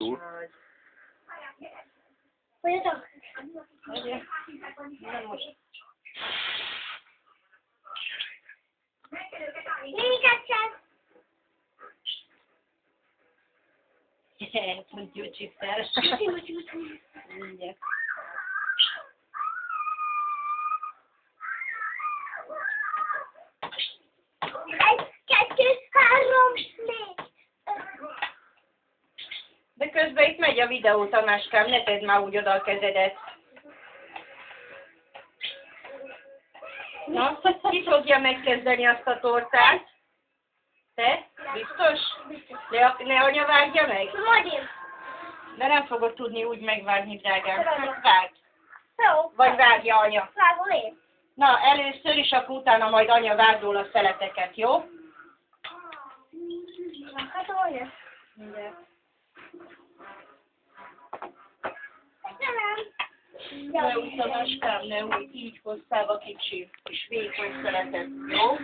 túl. Fogyatok? Nem most. Minket sem. Mondjuk csipter. Mindjárt. Egy, kettő, három, négy. De közben itt megy a videó, Tamáskám, ne tedd már úgy oda a kezedet. Na, ki fogja megkezdeni azt a tortát? Te? Biztos? Ne anya vágja meg? Majd én. De nem fogod tudni úgy megvágni, drágám. Hát vágj. Jó. Vagy vágja anya. Vágom én. Na, először is, akkor utána majd anya vág róla a szeleteket, jó? Hát olyan. Mindjárt. Ne úgy, Tamáskám, ne úgy, így hozzá a kicsi kis vékony szeletet, jó?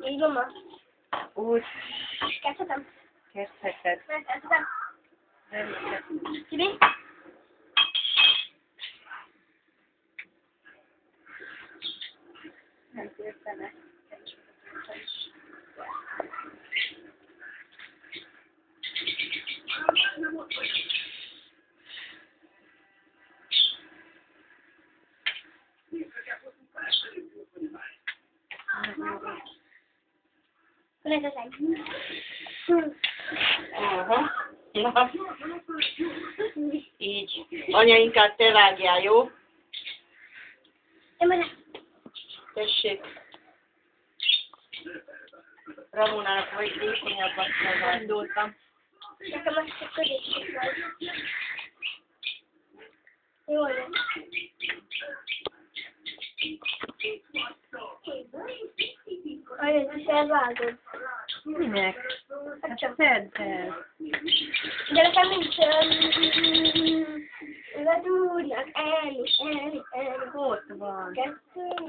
Így van ma. Úgy, Kezdhetem? kezdheted. Kezdhetem. Tibi? Nem értenek. Aha. Na. Így. Anya, inkább te vágjál, jó? Tessék. Ramonának vagy vékonyabban gondoltam. Nekem azt csak középség vagy. Jó lesz. Olyan, hogy felvágod. Minek? Hát csak. Tedd el. De nekem nincs vedúrnak, elni. Ott van. Kettő.